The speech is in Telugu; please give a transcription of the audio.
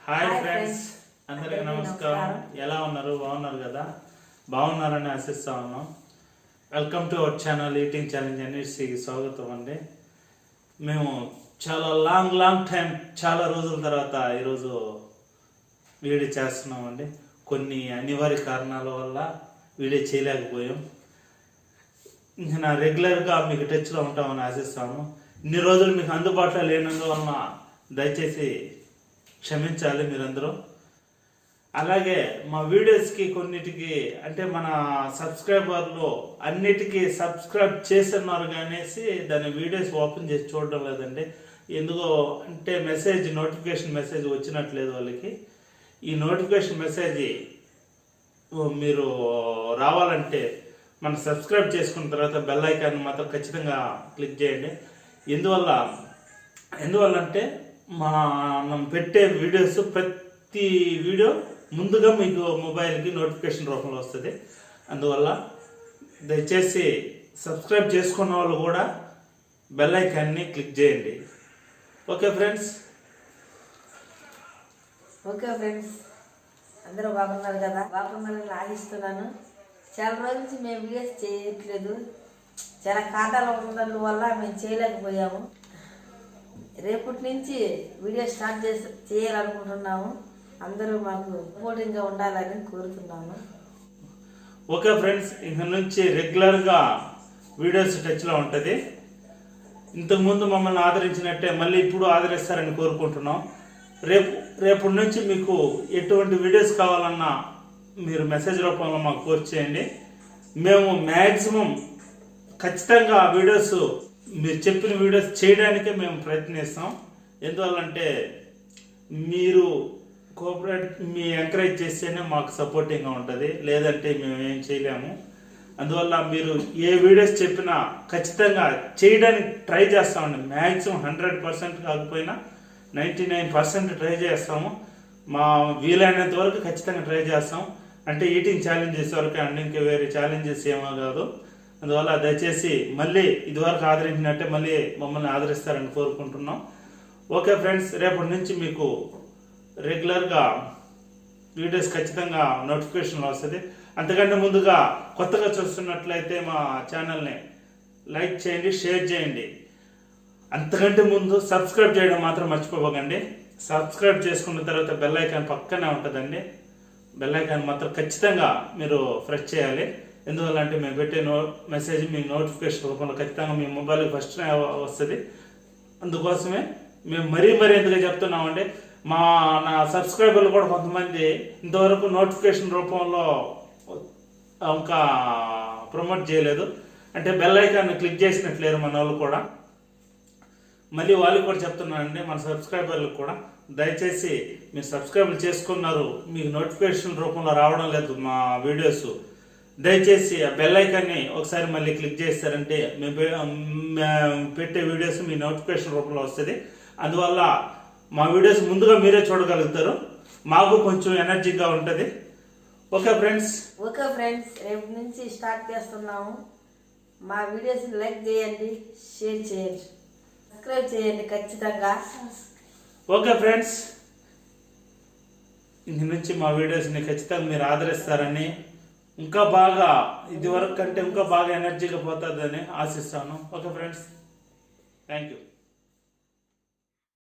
హాయ్ ఫ్రెండ్స్, అందరికీ నమస్కారం. ఎలా ఉన్నారు? బాగున్నారు కదా? బాగున్నారని ఆశిస్తా ఉన్నాం. Welcome to our channel eating challenge ఎన్ఎస్సికి స్వాగతం అండి. మేము చాలా లాంగ్ టైం, చాలా రోజుల తర్వాత ఈరోజు వీడియో చేస్తున్నామండి. కొన్ని అనివార్య కారణాల వల్ల వీడియో చేయలేకపోయాం. ఇంకా రెగ్యులర్గా మీకు టచ్లో ఉంటామని ఆశిస్తాను. ఇన్ని రోజులు మీకు అందుబాటులో లేనందువలన దయచేసి క్షమించాలి మీరందరూ. అలాగే మా వీడియోస్కి కొన్నిటికి అంటే మన సబ్స్క్రైబర్లు అన్నిటికీ సబ్స్క్రైబ్ చేస్తున్నారు కానేసి దాని వీడియోస్ ఓపెన్ చేసి చూడడం లేదండి. ఎందుకో అంటే నోటిఫికేషన్ మెసేజ్ వచ్చినట్లేదు వాళ్ళకి. ఈ నోటిఫికేషన్ మెసేజ్ మీరు రావాలంటే మనం సబ్స్క్రైబ్ చేసుకున్న తర్వాత బెల్ ఐకాన్ మాత్రం ఖచ్చితంగా క్లిక్ చేయండి. ఎందువల్ల అంటే మనం పెట్టే వీడియోస్ ప్రతి వీడియో ముందుగా మీకు మొబైల్కి నోటిఫికేషన్ రూపంలో వస్తుంది. అందువల్ల దయచేసి సబ్స్క్రైబ్ చేసుకున్న వాళ్ళు కూడా బెల్ ఐకాన్ని క్లిక్ చేయండి. ఓకే ఫ్రెండ్స్, అందరూ బాగున్నారు కదా? బాగున్నారని ఆశిస్తున్నాను. చాలా రోజుల నుంచి మేము వీడియోస్ చేయట్లేదు. చాలా కారణాలు ఉండడం వల్ల మేము చేయలేకపోయాము. రేపటి నుంచి వీడియో స్టార్ట్ చేయాలనుకుంటున్నాము. అందరూ మాకు సపోర్టింగ్గా ఉండాలని కోరుతున్నాము. ఓకే ఫ్రెండ్స్, ఇక నుంచి రెగ్యులర్గా వీడియోస్ టచ్లో ఉంటుంది. ఇంతకుముందు మమ్మల్ని ఆదరించినట్టే మళ్ళీ ఇప్పుడు ఆదరిస్తారని కోరుకుంటున్నాం. రేపటి నుంచి మీకు ఎటువంటి వీడియోస్ కావాలన్నా మీరు మెసేజ్ రూపంలో మాకు పోస్ట్ చేయండి. మేము మ్యాక్సిమం ఖచ్చితంగా వీడియోస్ మీరు చెప్పిన వీడియోస్ చేయడానికే మేము ప్రయత్నిస్తాం. ఎందువల్లంటే మీరు మీ ఎంకరేజ్ చేస్తేనే మాకు సపోర్టింగ్గా ఉంటుంది, లేదంటే మేము ఏం చేయలేము. అందువల్ల మీరు ఏ వీడియోస్ చెప్పినా ఖచ్చితంగా చేయడానికి ట్రై చేస్తామండి. మ్యాక్సిమం 100% కాకపోయినా 99% ట్రై చేస్తాము. మా వీలైనంత వరకు ఖచ్చితంగా ట్రై చేస్తాం. అంటే ఈటింగ్ ఛాలెంజెస్ వరకు అండి, ఇంకా వేరే ఛాలెంజెస్ ఏమో కాదు. అందువల్ల దయచేసి మళ్ళీ ఇదివరకు ఆదరించినట్టే మళ్ళీ మమ్మల్ని ఆదరిస్తారని కోరుకుంటున్నాం. ఓకే ఫ్రెండ్స్, రేపటి నుంచి మీకు రెగ్యులర్గా వీడియోస్ ఖచ్చితంగా నోటిఫికేషన్ వస్తుంది. అంతకంటే ముందుగా కొత్తగా చూస్తున్నట్లయితే మా ఛానల్ని లైక్ చేయండి, షేర్ చేయండి. అంతకంటే ముందు సబ్స్క్రైబ్ చేయడం మాత్రం మర్చిపోకండి. సబ్స్క్రైబ్ చేసుకున్న తర్వాత బెల్ ఐకాన్ పక్కనే ఉంటుందండి. బెల్ ఐకాన్ మాత్రం ఖచ్చితంగా మీరు ప్రెస్ చేయాలి. ఎందువల్లంటే మేము పెట్టే మెసేజ్ మీ నోటిఫికేషన్ రూపంలో ఖచ్చితంగా మీ మొబైల్కి ఫస్ట్ వస్తుంది. అందుకోసమే మేము మరీ ఎందుకు చెప్తున్నామండి. నా సబ్స్క్రైబర్లు కూడా కొంతమంది ఇంతవరకు నోటిఫికేషన్ రూపంలో ఇంకా ప్రమోట్ చేయలేదు. అంటే బెల్ ఐకాన్ని క్లిక్ చేసినట్లేరు మన వాళ్ళు కూడా. మళ్ళీ వాళ్ళకి కూడా చెప్తున్నానండి, మన సబ్స్క్రైబర్లకు కూడా దయచేసి మీరు సబ్స్క్రైబ్ చేసుకున్నారు, మీకు నోటిఫికేషన్ రూపంలో రావడం లేదు మా వీడియోస్. దయచేసి ఆ బెల్ ఐకాన్ని ఒకసారి మళ్ళీ క్లిక్ చేస్తారంటే మేము పెట్టే వీడియోస్ మీ నోటిఫికేషన్ రూపంలో వస్తుంది. అందువల్ల మా వీడియోస్ ముందుగా మీరే చూడగలుగుతారు, మాకు కొంచెం ఎనర్జీగా ఉంటుంది. ఓకే ఫ్రెండ్స్, రేపు నుంచి స్టార్ట్ చేస్తున్నాము. మా వీడియోస్ లైక్ చేయండి, షేర్ చేయండి, సబ్స్క్రైబ్ చేయండి ఖచ్చితంగా. ఓకే ఫ్రెండ్స్, ఇంక నుంచి మా వీడియోస్ని ఖచ్చితంగా మీరు ఆదరిస్తారని, ఇంకా బాగా ఇదివరకు కంటే ఇంకా బాగా ఎనర్జీగా పోతుందని ఆశిస్తాను. Okay friends, thank you.